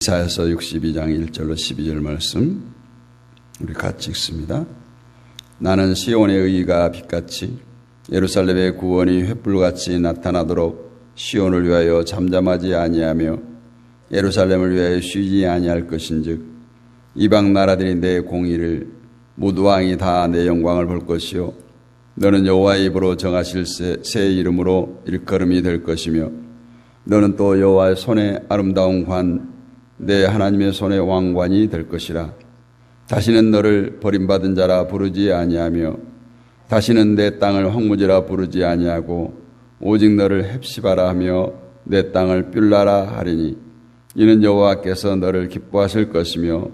이사야서 62장 1절로 12절 말씀 우리 같이 읽습니다. 나는 시온의 의의가 빛같이 예루살렘의 구원이 횃불같이 나타나도록 시온을 위하여 잠잠하지 아니하며 예루살렘을 위하여 쉬지 아니할 것인즉 이방 나라들이 내 공의를 모두 왕이 다 내 영광을 볼 것이요 너는 여호와의 입으로 정하실 새 이름으로 일컬음이 될 것이며 너는 또 여호와의 손에 아름다운 관 내 하나님의 손의 왕관이 될 것이라. 다시는 너를 버림받은 자라 부르지 아니하며 다시는 내 땅을 황무지라 부르지 아니하고 오직 너를 헵시바라 하며 내 땅을 뷸라라 하리니 이는 여호와께서 너를 기뻐하실 것이며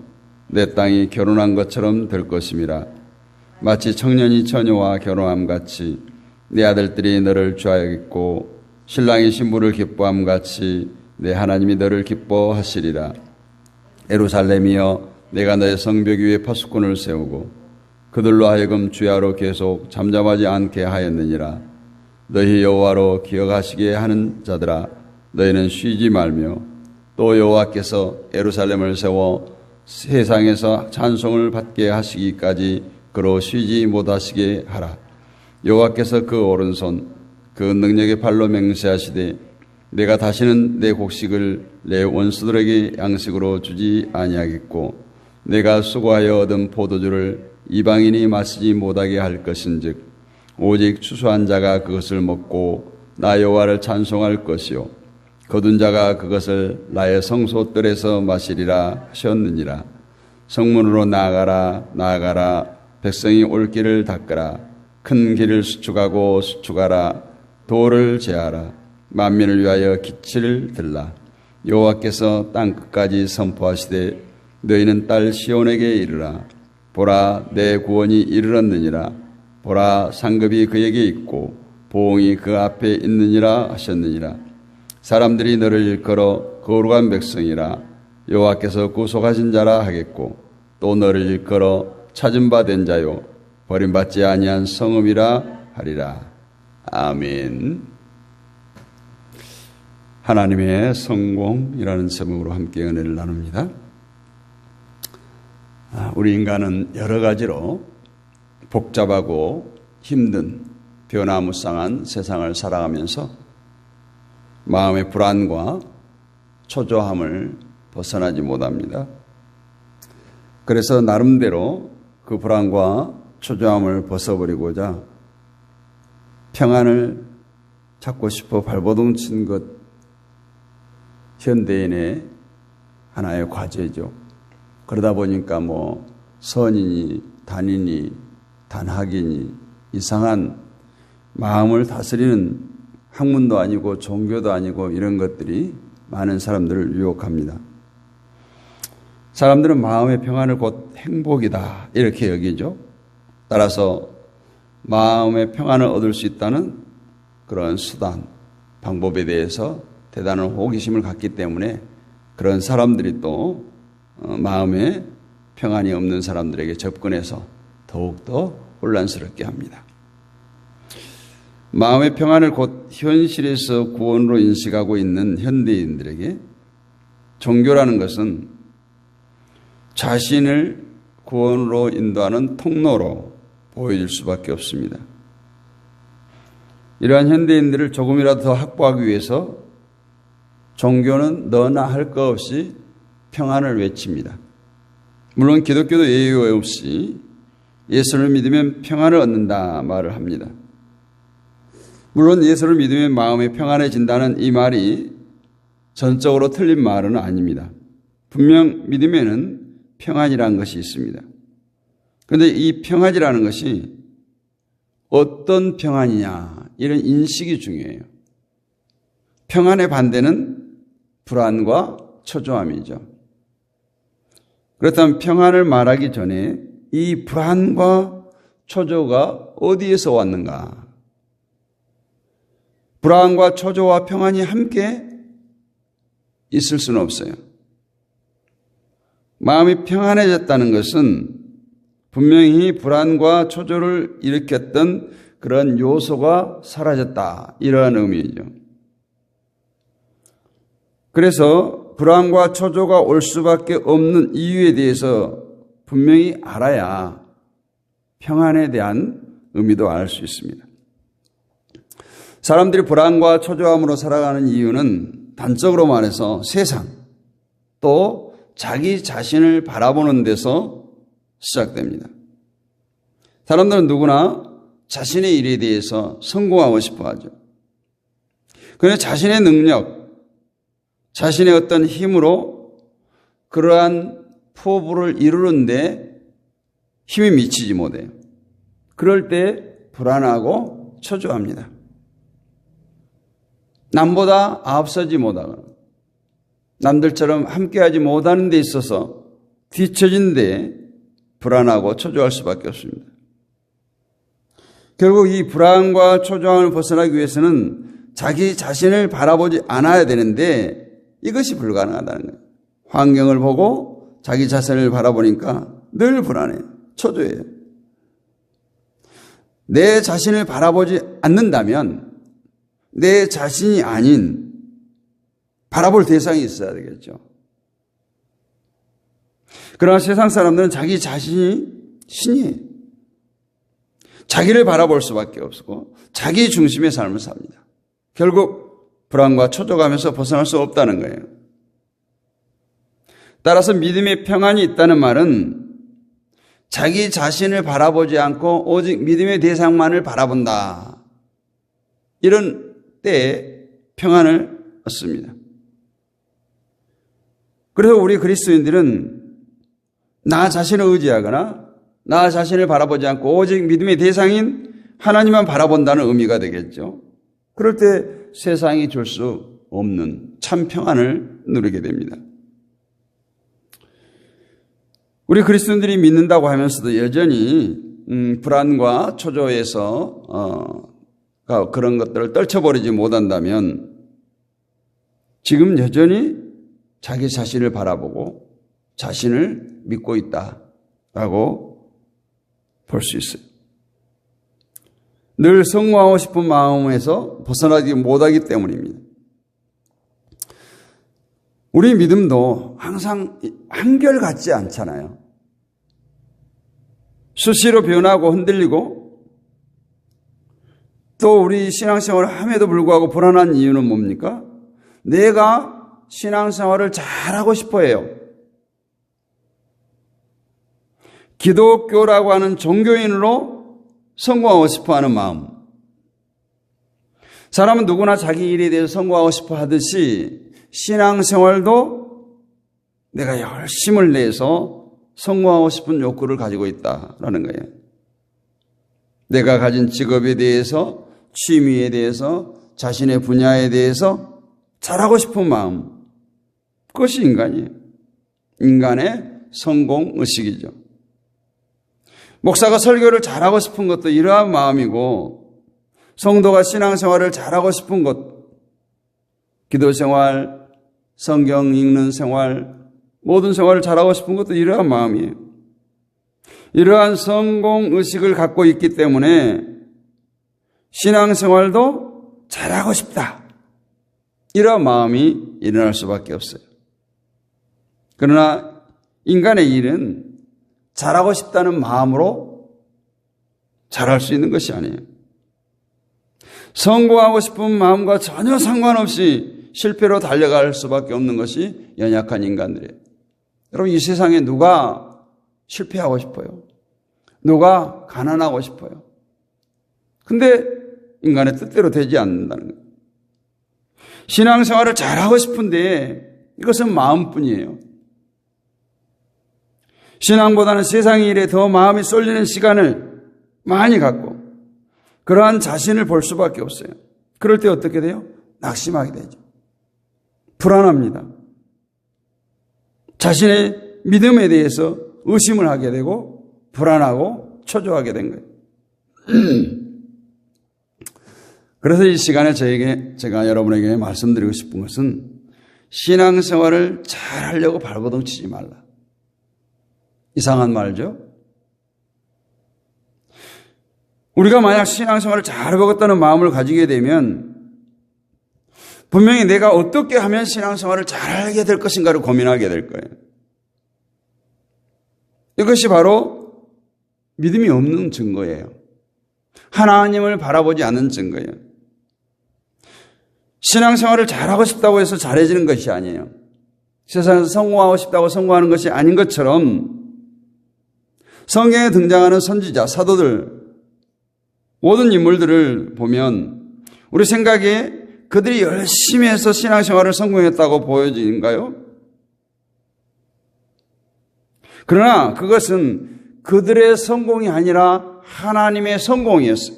내 땅이 결혼한 것처럼 될 것임이라. 마치 청년이 처녀와 결혼함 같이 내 아들들이 너를 좋아하겠고 신랑이 신부를 기뻐함 같이 내 하나님이 너를 기뻐하시리라. 예루살렘이여 내가 너의 성벽 위에 파수꾼을 세우고 그들로 하여금 주야로 계속 잠잠하지 않게 하였느니라. 너희 여호와로 기억하시게 하는 자들아 너희는 쉬지 말며 또 여호와께서 예루살렘을 세워 세상에서 찬송을 받게 하시기까지 그로 쉬지 못하시게 하라. 여호와께서 그 오른손 그 능력의 발로 맹세하시되 내가 다시는 내 곡식을 내 원수들에게 양식으로 주지 아니하겠고 내가 수고하여 얻은 포도주를 이방인이 마시지 못하게 할 것인즉 오직 추수한 자가 그것을 먹고 나 여호와를 찬송할 것이요 거둔 자가 그것을 나의 성소뜰에서 마시리라 하셨느니라. 성문으로 나아가라 백성이 올 길을 닦으라. 큰 길을 수축하고 수축하라. 도를 제하라. 만민을 위하여 기치를 들라. 여호와께서 땅끝까지 선포하시되 너희는 딸 시온에게 이르라. 보라 내 구원이 이르렀느니라. 보라 상급이 그에게 있고 보응이 그 앞에 있느니라 하셨느니라. 사람들이 너를 일컬어 거룩한 백성이라 여호와께서 구속하신 자라 하겠고 또 너를 일컬어 찾은 바 된 자요 버림받지 아니한 성읍이라 하리라. 아멘. 하나님의 성공이라는 제목으로 함께 은혜를 나눕니다. 우리 인간은 여러 가지로 복잡하고 힘든 변화무쌍한 세상을 살아가면서 마음의 불안과 초조함을 벗어나지 못합니다. 그래서 나름대로 그 불안과 초조함을 벗어버리고자 평안을 찾고 싶어 발버둥 친 것 현대인의 하나의 과제죠. 그러다 보니까 선이니 단이니 단학이니 이상한 마음을 다스리는 학문도 아니고 종교도 아니고 이런 것들이 많은 사람들을 유혹합니다. 사람들은 마음의 평안을 곧 행복이다 이렇게 여기죠. 따라서 마음의 평안을 얻을 수 있다는 그런 수단, 방법에 대해서 대단한 호기심을 갖기 때문에 그런 사람들이 또 마음에 평안이 없는 사람들에게 접근해서 더욱더 혼란스럽게 합니다. 마음의 평안을 곧 현실에서 구원으로 인식하고 있는 현대인들에게 종교라는 것은 자신을 구원으로 인도하는 통로로 보여질 수밖에 없습니다. 이러한 현대인들을 조금이라도 더 확보하기 위해서 종교는 너나 할 것 없이 평안을 외칩니다. 물론 기독교도 예외 없이 예수를 믿으면 평안을 얻는다 말을 합니다. 물론 예수를 믿으면 마음이 평안해진다는 이 말이 전적으로 틀린 말은 아닙니다. 분명 믿음에는 평안이라는 것이 있습니다. 그런데 이 평안이라는 것이 어떤 평안이냐 이런 인식이 중요해요. 평안의 반대는 불안과 초조함이죠. 그렇다면 평안을 말하기 전에 이 불안과 초조가 어디에서 왔는가? 불안과 초조와 평안이 함께 있을 수는 없어요. 마음이 평안해졌다는 것은 분명히 불안과 초조를 일으켰던 그런 요소가 사라졌다 이러한 의미죠. 그래서 불안과 초조가 올 수밖에 없는 이유에 대해서 분명히 알아야 평안에 대한 의미도 알 수 있습니다. 사람들이 불안과 초조함으로 살아가는 이유는 단적으로 말해서 세상 또 자기 자신을 바라보는 데서 시작됩니다. 사람들은 누구나 자신의 일에 대해서 성공하고 싶어 하죠. 그런데 자신의 능력, 자신의 어떤 힘으로 그러한 포부를 이루는데 힘이 미치지 못해요. 그럴 때 불안하고 초조합니다. 남보다 앞서지 못하거나 남들처럼 함께하지 못하는 데 있어서 뒤처진 데 불안하고 초조할 수밖에 없습니다. 결국 이 불안과 초조함을 벗어나기 위해서는 자기 자신을 바라보지 않아야 되는데 이것이 불가능하다는 거예요. 환경을 보고 자기 자신을 바라보니까 늘 불안해요. 초조해요. 내 자신을 바라보지 않는다면 내 자신이 아닌 바라볼 대상이 있어야 되겠죠. 그러나 세상 사람들은 자기 자신이 신이에요. 자기를 바라볼 수밖에 없고 자기 중심의 삶을 삽니다. 결국 불안과 초조감에서 벗어날 수 없다는 거예요. 따라서 믿음의 평안이 있다는 말은 자기 자신을 바라보지 않고 오직 믿음의 대상만을 바라본다. 이런 때에 평안을 얻습니다. 그래서 우리 그리스도인들은 나 자신을 의지하거나 나 자신을 바라보지 않고 오직 믿음의 대상인 하나님만 바라본다는 의미가 되겠죠. 그럴 때 세상이 줄 수 없는 참 평안을 누리게 됩니다. 우리 그리스도인들이 믿는다고 하면서도 여전히 불안과 초조에서 그런 것들을 떨쳐버리지 못한다면 지금 여전히 자기 자신을 바라보고 자신을 믿고 있다라고 볼 수 있어요. 늘 성공하고 싶은 마음에서 벗어나지 못하기 때문입니다. 우리 믿음도 항상 한결같지 않잖아요. 수시로 변하고 흔들리고 또 우리 신앙생활을 함에도 불구하고 불안한 이유는 뭡니까? 내가 신앙생활을 잘하고 싶어 해요. 기독교라고 하는 종교인으로 성공하고 싶어 하는 마음. 사람은 누구나 자기 일에 대해서 성공하고 싶어 하듯이 신앙생활도 내가 열심을 내서 성공하고 싶은 욕구를 가지고 있다라는 거예요. 내가 가진 직업에 대해서, 취미에 대해서, 자신의 분야에 대해서 잘하고 싶은 마음. 그것이 인간이에요. 인간의 성공의식이죠. 목사가 설교를 잘하고 싶은 것도 이러한 마음이고, 성도가 신앙생활을 잘하고 싶은 것, 기도생활, 성경 읽는 생활, 모든 생활을 잘하고 싶은 것도 이러한 마음이에요. 이러한 성공의식을 갖고 있기 때문에 신앙생활도 잘하고 싶다. 이러한 마음이 일어날 수밖에 없어요. 그러나 인간의 일은 잘하고 싶다는 마음으로 잘할 수 있는 것이 아니에요. 성공하고 싶은 마음과 전혀 상관없이 실패로 달려갈 수밖에 없는 것이 연약한 인간들이에요. 여러분, 이 세상에 누가 실패하고 싶어요? 누가 가난하고 싶어요? 근데 인간의 뜻대로 되지 않는다는 거예요. 신앙생활을 잘하고 싶은데 이것은 마음뿐이에요. 신앙보다는 세상의 일에 더 마음이 쏠리는 시간을 많이 갖고 그러한 자신을 볼 수밖에 없어요. 그럴 때 어떻게 돼요? 낙심하게 되죠. 불안합니다. 자신의 믿음에 대해서 의심을 하게 되고 불안하고 초조하게 된 거예요. 그래서 이 시간에 제가 여러분에게 말씀드리고 싶은 것은 신앙생활을 잘 하려고 발버둥 치지 말라. 이상한 말이죠. 우리가 만약 신앙생활을 잘 해보겠다는 마음을 가지게 되면 분명히 내가 어떻게 하면 신앙생활을 잘하게 될 것인가를 고민하게 될 거예요. 이것이 바로 믿음이 없는 증거예요. 하나님을 바라보지 않는 증거예요. 신앙생활을 잘하고 싶다고 해서 잘해지는 것이 아니에요. 세상에서 성공하고 싶다고 성공하는 것이 아닌 것처럼 성경에 등장하는 선지자, 사도들, 모든 인물들을 보면 우리 생각에 그들이 열심히 해서 신앙생활을 성공했다고 보여지는가요? 그러나 그것은 그들의 성공이 아니라 하나님의 성공이었어요.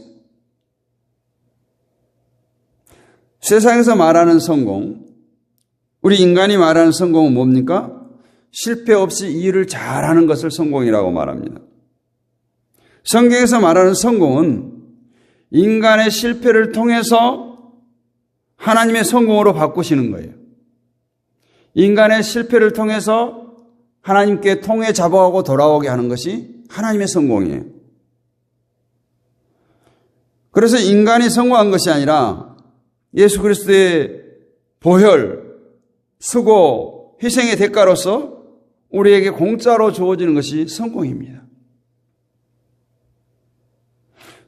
세상에서 말하는 성공, 우리 인간이 말하는 성공은 뭡니까? 실패 없이 일을 잘하는 것을 성공이라고 말합니다. 성경에서 말하는 성공은 인간의 실패를 통해서 하나님의 성공으로 바꾸시는 거예요. 인간의 실패를 통해서 하나님께 통에 잡아가고 돌아오게 하는 것이 하나님의 성공이에요. 그래서 인간이 성공한 것이 아니라 예수 그리스도의 보혈, 수고, 희생의 대가로서 우리에게 공짜로 주어지는 것이 성공입니다.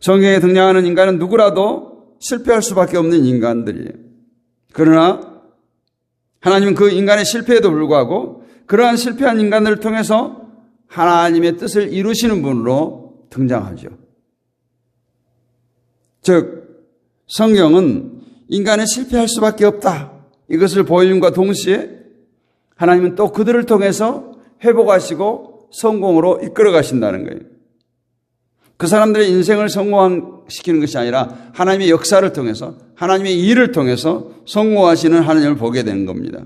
성경에 등장하는 인간은 누구라도 실패할 수밖에 없는 인간들이에요. 그러나 하나님은 그 인간의 실패에도 불구하고 그러한 실패한 인간들을 통해서 하나님의 뜻을 이루시는 분으로 등장하죠. 즉, 성경은 인간은 실패할 수밖에 없다. 이것을 보여줌과 동시에 하나님은 또 그들을 통해서 회복하시고 성공으로 이끌어 가신다는 거예요. 그 사람들의 인생을 성공시키는 것이 아니라 하나님의 역사를 통해서, 하나님의 일을 통해서 성공하시는 하나님을 보게 되는 겁니다.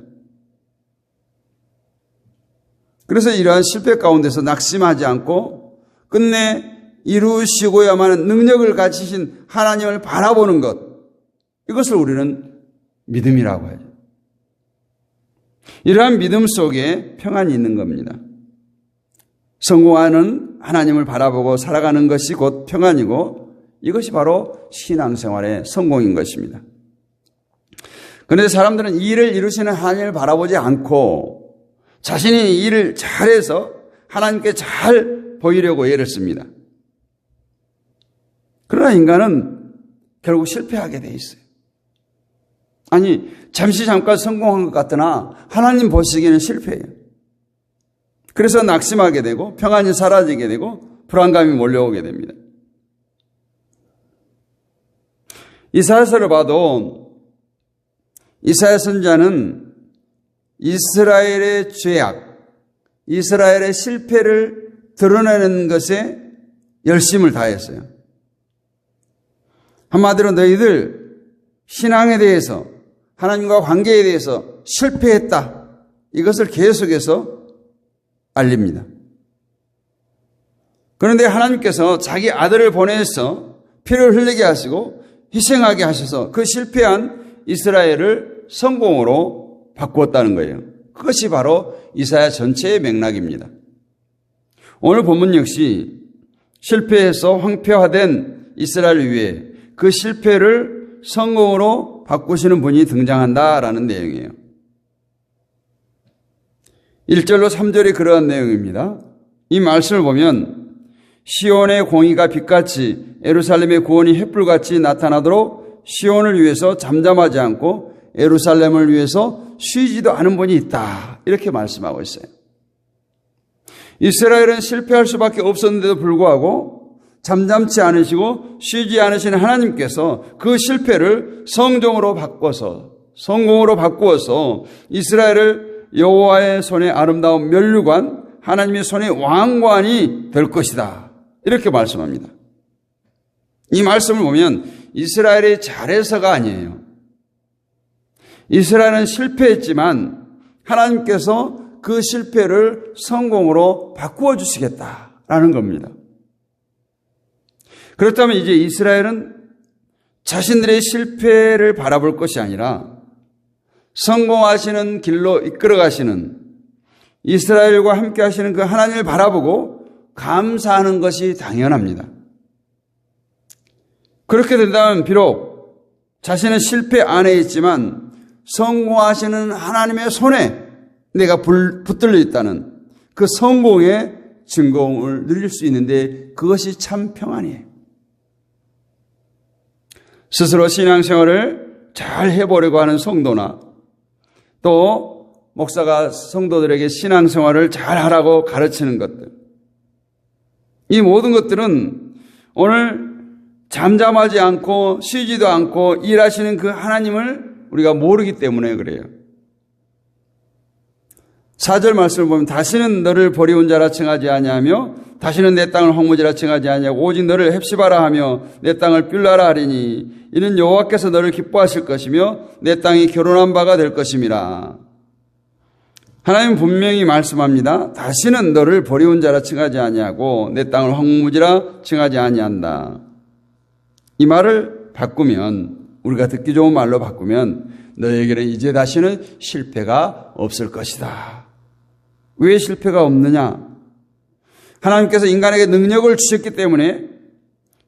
그래서 이러한 실패 가운데서 낙심하지 않고 끝내 이루시고야만 하는 능력을 가지신 하나님을 바라보는 것, 이것을 우리는 믿음이라고 하죠. 이러한 믿음 속에 평안이 있는 겁니다. 성공하는 하나님을 바라보고 살아가는 것이 곧 평안이고 이것이 바로 신앙생활의 성공인 것입니다. 그런데 사람들은 이 일을 이루시는 하나님을 바라보지 않고 자신이 이 일을 잘해서 하나님께 잘 보이려고 애를 씁니다. 그러나 인간은 결국 실패하게 돼 있어요. 아니, 잠깐 성공한 것 같으나 하나님 보시기에는 실패해요. 그래서 낙심하게 되고 평안이 사라지게 되고 불안감이 몰려오게 됩니다. 이사야서를 봐도 이사야 선지자는 이스라엘의 죄악, 이스라엘의 실패를 드러내는 것에 열심을 다했어요. 한마디로 너희들 신앙에 대해서, 하나님과 관계에 대해서 실패했다. 이것을 계속해서 알립니다. 그런데 하나님께서 자기 아들을 보내서 피를 흘리게 하시고 희생하게 하셔서 그 실패한 이스라엘을 성공으로 바꾸었다는 거예요. 그것이 바로 이사야 전체의 맥락입니다. 오늘 본문 역시 실패해서 황폐화된 이스라엘 위에 그 실패를 성공으로 바꾸시는 분이 등장한다라는 내용이에요. 1절로 3절이 그러한 내용입니다. 이 말씀을 보면 시온의 공의가 빛같이 예루살렘의 구원이 횃불같이 나타나도록 시온을 위해서 잠잠하지 않고 예루살렘을 위해서 쉬지도 않은 분이 있다. 이렇게 말씀하고 있어요. 이스라엘은 실패할 수밖에 없었는데도 불구하고 잠잠치 않으시고 쉬지 않으시는 하나님께서 그 실패를 성공으로 바꾸어서 이스라엘을 여호와의 손의 아름다운 면류관, 하나님의 손의 왕관이 될 것이다. 이렇게 말씀합니다. 이 말씀을 보면 이스라엘이 잘해서가 아니에요. 이스라엘은 실패했지만 하나님께서 그 실패를 성공으로 바꾸어 주시겠다라는 겁니다. 그렇다면 이제 이스라엘은 자신들의 실패를 바라볼 것이 아니라 성공하시는 길로 이끌어 가시는 이스라엘과 함께 하시는 그 하나님을 바라보고 감사하는 것이 당연합니다. 그렇게 된다면 비록 자신은 실패 안에 있지만 성공하시는 하나님의 손에 내가 붙들려 있다는 그 성공의 증거를 누릴 수 있는데 그것이 참 평안이에요. 스스로 신앙생활을 잘 해보려고 하는 성도나 또 목사가 성도들에게 신앙생활을 잘 하라고 가르치는 것들, 이 모든 것들은 오늘 잠잠하지 않고 쉬지도 않고 일하시는 그 하나님을 우리가 모르기 때문에 그래요. 4절 말씀을 보면 다시는 너를 버리온 자라 칭하지 아니하며 다시는 내 땅을 황무지라 칭하지 아니하고 오직 너를 헵시바라 하며 내 땅을 뷸라라 하리니 이는 여호와께서 너를 기뻐하실 것이며 내 땅이 결혼한 바가 될 것임이라. 하나님 분명히 말씀합니다. 다시는 너를 버리온 자라 칭하지 아니하고 내 땅을 황무지라 칭하지 아니한다. 이 말을 바꾸면, 우리가 듣기 좋은 말로 바꾸면 너에게는 이제 다시는 실패가 없을 것이다. 왜 실패가 없느냐? 하나님께서 인간에게 능력을 주셨기 때문에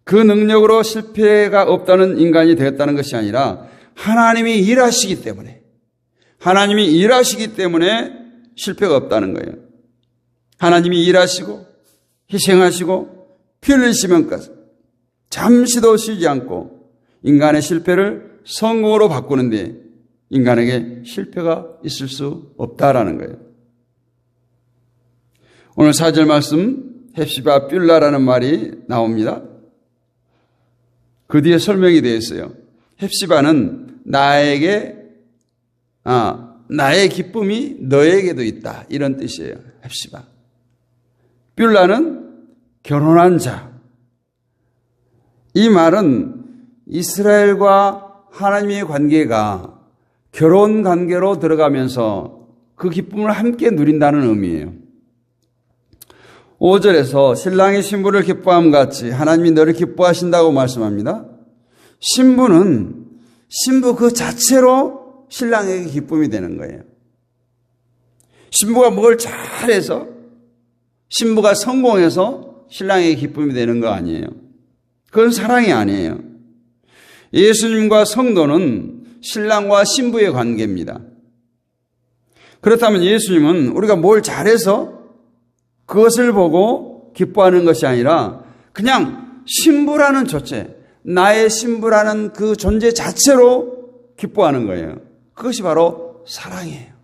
그 능력으로 실패가 없다는 인간이 되었다는 것이 아니라 하나님이 일하시기 때문에, 하나님이 일하시기 때문에 실패가 없다는 거예요. 하나님이 일하시고 희생하시고 피 흘리시면까지 잠시도 쉬지 않고 인간의 실패를 성공으로 바꾸는데 인간에게 실패가 있을 수 없다라는 거예요. 오늘 4절 말씀 헵시바 뷸라라는 말이 나옵니다. 그 뒤에 설명이 되어 있어요. 헵시바는 나의 기쁨이 너에게도 있다, 이런 뜻이에요. 헵시바. 뷸라는 결혼한 자. 이 말은 이스라엘과 하나님의 관계가 결혼 관계로 들어가면서 그 기쁨을 함께 누린다는 의미예요. 5절에서 신랑이 신부를 기뻐함 같이 하나님이 너를 기뻐하신다고 말씀합니다. 신부는 신부 그 자체로 신랑에게 기쁨이 되는 거예요. 신부가 뭘 잘해서, 신부가 성공해서 신랑에게 기쁨이 되는 거 아니에요. 그건 사랑이 아니에요. 예수님과 성도는 신랑과 신부의 관계입니다. 그렇다면 예수님은 우리가 뭘 잘해서 그것을 보고 기뻐하는 것이 아니라 그냥 신부라는 존재, 나의 신부라는 그 존재 자체로 기뻐하는 거예요. 그것이 바로 사랑이에요.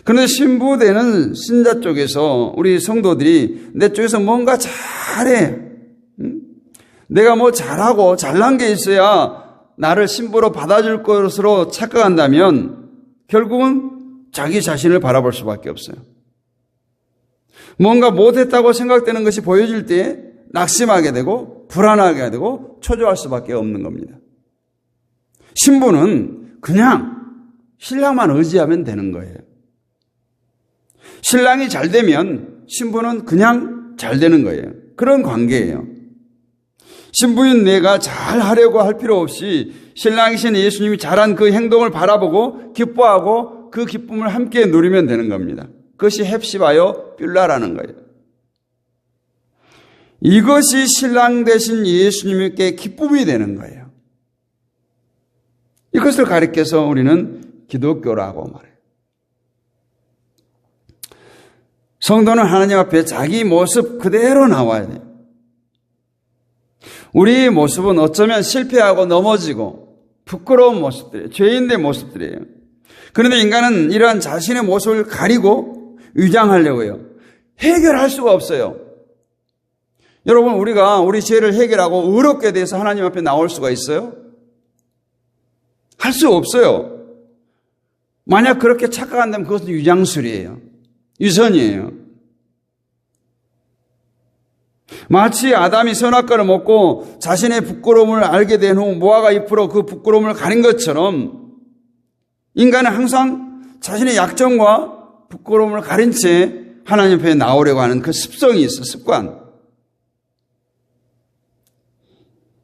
그런데 신부되는 신자 쪽에서 우리 성도들이 내 쪽에서 뭔가 잘해, 내가 뭐 잘하고 잘난 게 있어야 나를 신부로 받아줄 것으로 착각한다면 결국은 자기 자신을 바라볼 수밖에 없어요. 뭔가 못했다고 생각되는 것이 보여질 때 낙심하게 되고 불안하게 되고 초조할 수밖에 없는 겁니다. 신부는 그냥 신랑만 의지하면 되는 거예요. 신랑이 잘 되면 신부는 그냥 잘 되는 거예요. 그런 관계예요. 신부인 내가 잘하려고 할 필요 없이 신랑이신 예수님이 잘한 그 행동을 바라보고 기뻐하고 그 기쁨을 함께 누리면 되는 겁니다. 그것이 헵시바요 뷸라라는 거예요. 이것이 신랑 되신 예수님께 기쁨이 되는 거예요. 이것을 가리켜서 우리는 기독교라고 말해요. 성도는 하나님 앞에 자기 모습 그대로 나와야 돼요. 우리의 모습은 어쩌면 실패하고 넘어지고 부끄러운 모습들이에요. 죄인의 모습들이에요. 그런데 인간은 이러한 자신의 모습을 가리고 위장하려고 해요. 해결할 수가 없어요. 여러분, 우리가 우리 죄를 해결하고 의롭게 돼서 하나님 앞에 나올 수가 있어요? 할 수 없어요. 만약 그렇게 착각한다면 그것은 위장술이에요. 유선이에요. 마치 아담이 선악과를 먹고 자신의 부끄러움을 알게 된 후 모아가 잎으로 그 부끄러움을 가린 것처럼 인간은 항상 자신의 약점과 부끄러움을 가린 채 하나님 앞에 나오려고 하는 그 습성이 있어, 습관.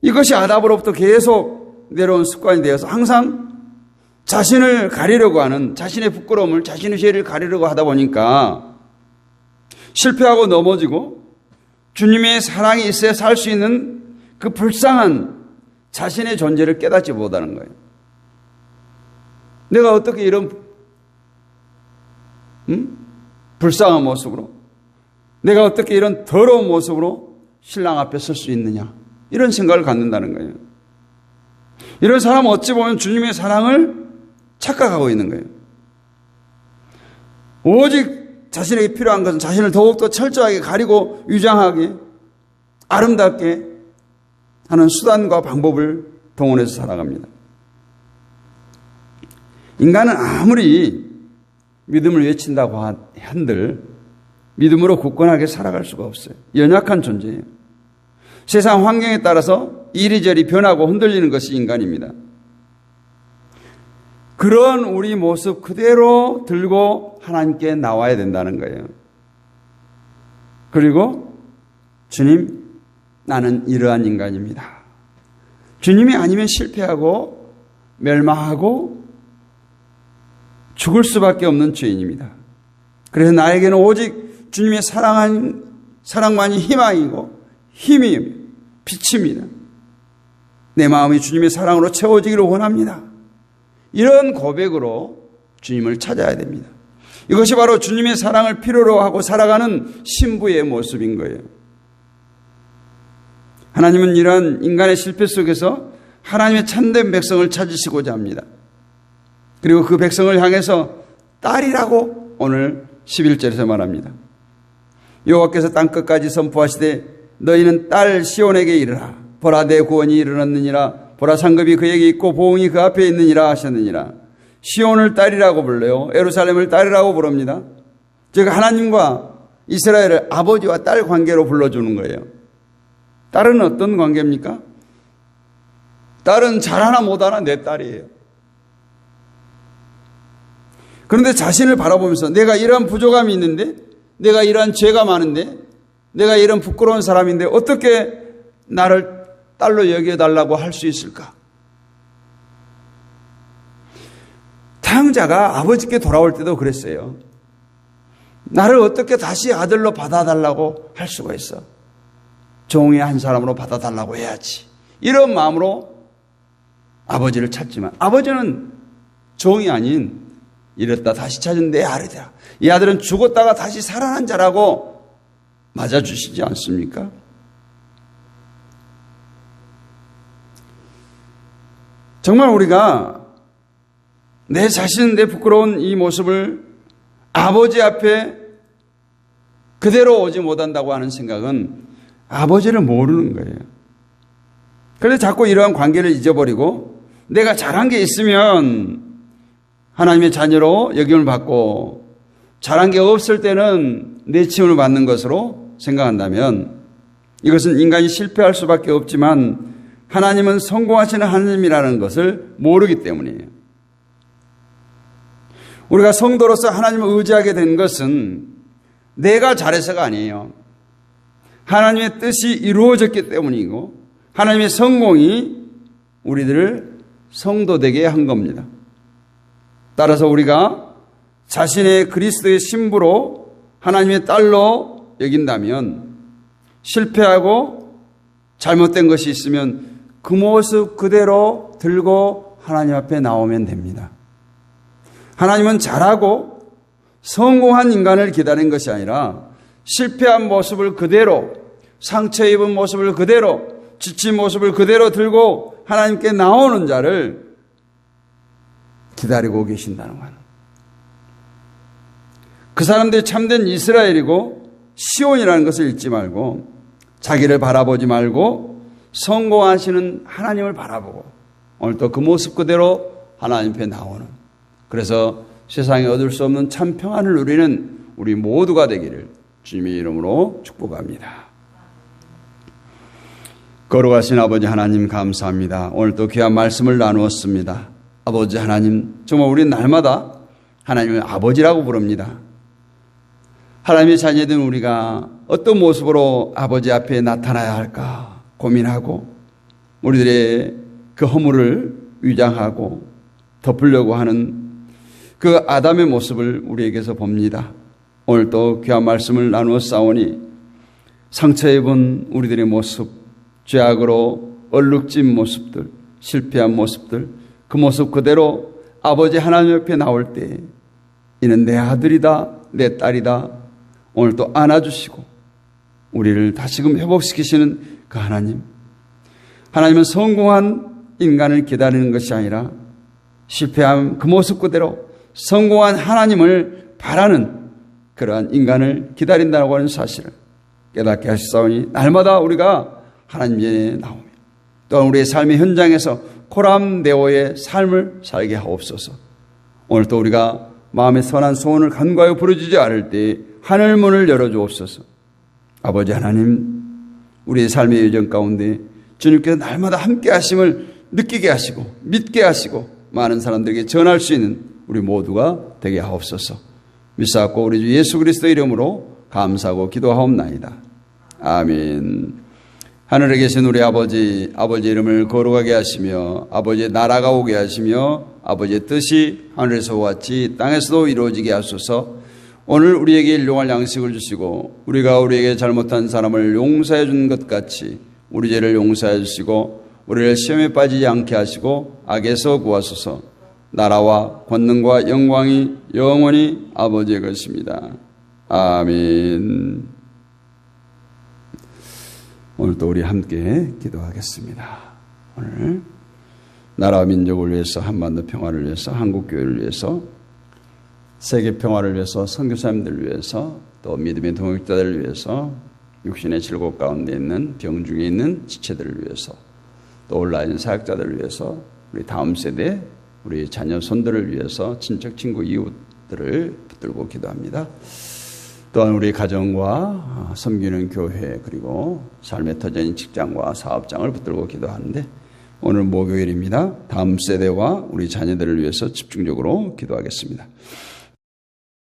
이것이 아담으로부터 계속 내려온 습관이 되어서 항상 자신을 가리려고 하는, 자신의 부끄러움을, 자신의 죄를 가리려고 하다 보니까 실패하고 넘어지고 주님의 사랑이 있어야 살 수 있는 그 불쌍한 자신의 존재를 깨닫지 못하는 거예요. 내가 어떻게 이런 불쌍한 모습으로, 내가 어떻게 이런 더러운 모습으로 신랑 앞에 설 수 있느냐, 이런 생각을 갖는다는 거예요. 이런 사람은 어찌 보면 주님의 사랑을 착각하고 있는 거예요. 오직 자신에게 필요한 것은 자신을 더욱더 철저하게 가리고 위장하게 아름답게 하는 수단과 방법을 동원해서 살아갑니다. 인간은 아무리 믿음을 외친다고 한들 믿음으로 굳건하게 살아갈 수가 없어요. 연약한 존재예요. 세상 환경에 따라서 이리저리 변하고 흔들리는 것이 인간입니다. 그런 우리 모습 그대로 들고 하나님께 나와야 된다는 거예요. 그리고 주님, 나는 이러한 인간입니다. 주님이 아니면 실패하고 멸망하고 죽을 수밖에 없는 죄인입니다. 그래서 나에게는 오직 주님의 사랑만이 희망이고 힘이 빛입니다. 내 마음이 주님의 사랑으로 채워지기를 원합니다. 이런 고백으로 주님을 찾아야 됩니다. 이것이 바로 주님의 사랑을 필요로 하고 살아가는 신부의 모습인 거예요. 하나님은 이러한 인간의 실패 속에서 하나님의 참된 백성을 찾으시고자 합니다. 그리고 그 백성을 향해서 딸이라고 오늘 11절에서 말합니다. 여호와께서 땅끝까지 선포하시되 너희는 딸 시온에게 이르라. 보라, 내 구원이 이르렀느니라. 보라, 상급이 그에게 있고 보응이 그 앞에 있느니라 하셨느니라. 시온을 딸이라고 불러요. 예루살렘을 딸이라고 부릅니다. 즉 하나님과 이스라엘을 아버지와 딸 관계로 불러주는 거예요. 딸은 어떤 관계입니까? 딸은 잘하나 못하나 내 딸이에요. 그런데 자신을 바라보면서 내가 이러한 부족함이 있는데, 내가 이러한 죄가 많은데, 내가 이런 부끄러운 사람인데 어떻게 나를 딸로 여겨달라고 할 수 있을까? 타영자가 아버지께 돌아올 때도 그랬어요. 나를 어떻게 다시 아들로 받아달라고 할 수가 있어? 종의 한 사람으로 받아달라고 해야지. 이런 마음으로 아버지를 찾지만 아버지는 종이 아닌 이랬다 다시 찾은 내 아들이다. 이 아들은 죽었다가 다시 살아난 자라고 맞아주시지 않습니까? 정말 우리가 내 자신, 내 부끄러운 이 모습을 아버지 앞에 그대로 오지 못한다고 하는 생각은 아버지를 모르는 거예요. 그래서 자꾸 이러한 관계를 잊어버리고 내가 잘한 게 있으면 하나님의 자녀로 여김을 받고 잘한 게 없을 때는 내치움을 받는 것으로 생각한다면 이것은 인간이 실패할 수밖에 없지만 하나님은 성공하시는 하나님이라는 것을 모르기 때문이에요. 우리가 성도로서 하나님을 의지하게 된 것은 내가 잘해서가 아니에요. 하나님의 뜻이 이루어졌기 때문이고 하나님의 성공이 우리들을 성도되게 한 겁니다. 따라서 우리가 자신의 그리스도의 신부로 하나님의 딸로 여긴다면 실패하고 잘못된 것이 있으면 그 모습 그대로 들고 하나님 앞에 나오면 됩니다. 하나님은 잘하고 성공한 인간을 기다린 것이 아니라 실패한 모습을 그대로, 상처 입은 모습을 그대로, 지친 모습을 그대로 들고 하나님께 나오는 자를 기다리고 계신다는 거예요. 그 사람들이 참된 이스라엘이고 시온이라는 것을 잊지 말고 자기를 바라보지 말고 성공하시는 하나님을 바라보고 오늘 또 그 모습 그대로 하나님 앞에 나오는, 그래서 세상에 얻을 수 없는 참 평안을 누리는 우리 모두가 되기를 주님의 이름으로 축복합니다. 거룩하신 아버지 하나님 감사합니다. 오늘 또 귀한 말씀을 나누었습니다. 아버지 하나님, 정말 우리 날마다 하나님을 아버지라고 부릅니다. 하나님의 자녀된 우리가 어떤 모습으로 아버지 앞에 나타나야 할까 고민하고 우리들의 그 허물을 위장하고 덮으려고 하는 그 아담의 모습을 우리에게서 봅니다. 오늘 또 귀한 말씀을 나누어 싸우니 상처 입은 우리들의 모습, 죄악으로 얼룩진 모습들, 실패한 모습들, 그 모습 그대로 아버지 하나님 옆에 나올 때 이는 내 아들이다, 내 딸이다, 오늘 또 안아주시고 우리를 다시금 회복시키시는 그 하나님. 하나님은 성공한 인간을 기다리는 것이 아니라 실패한 그 모습 그대로 성공한 하나님을 바라는 그러한 인간을 기다린다고 하는 사실을 깨닫게 하시사오니 날마다 우리가 하나님 전에 나오며 또한 우리의 삶의 현장에서 코람데오의 삶을 살게 하옵소서. 오늘 또 우리가 마음의 선한 소원을 간구하여 부르짖지 않을 때 하늘 문을 열어주옵소서. 아버지 하나님, 우리의 삶의 여정 가운데 주님께서 날마다 함께 하심을 느끼게 하시고 믿게 하시고 많은 사람들에게 전할 수 있는 우리 모두가 되게 하옵소서. 믿사옵고 우리 주 예수 그리스도 이름으로 감사하고 기도하옵나이다. 아멘. 하늘에 계신 우리 아버지, 아버지의 이름을 거룩하게 하시며 아버지의 나라가 오게 하시며 아버지의 뜻이 하늘에서와 같이 땅에서도 이루어지게 하소서. 오늘 우리에게 일용할 양식을 주시고 우리가 우리에게 잘못한 사람을 용서해 준 것 같이 우리 죄를 용서해 주시고 우리를 시험에 빠지지 않게 하시고 악에서 구하소서. 나라와 권능과 영광이 영원히 아버지의 것입니다. 아멘. 오늘도 우리 함께 기도하겠습니다. 오늘 나라와 민족을 위해서, 한반도 평화를 위해서, 한국교회를 위해서, 세계 평화를 위해서, 선교사님들을 위해서, 또 믿음의 동역자들을 위해서, 육신의 질곡 가운데 있는 병중에 있는 지체들을 위해서, 또 온라인 사역자들을 위해서, 우리 다음 세대, 우리 자녀 손들을 위해서, 친척, 친구, 이웃들을 붙들고 기도합니다. 또한 우리 가정과 섬기는 교회, 그리고 삶의 터전인 직장과 사업장을 붙들고 기도하는데 오늘 목요일입니다. 다음 세대와 우리 자녀들을 위해서 집중적으로 기도하겠습니다.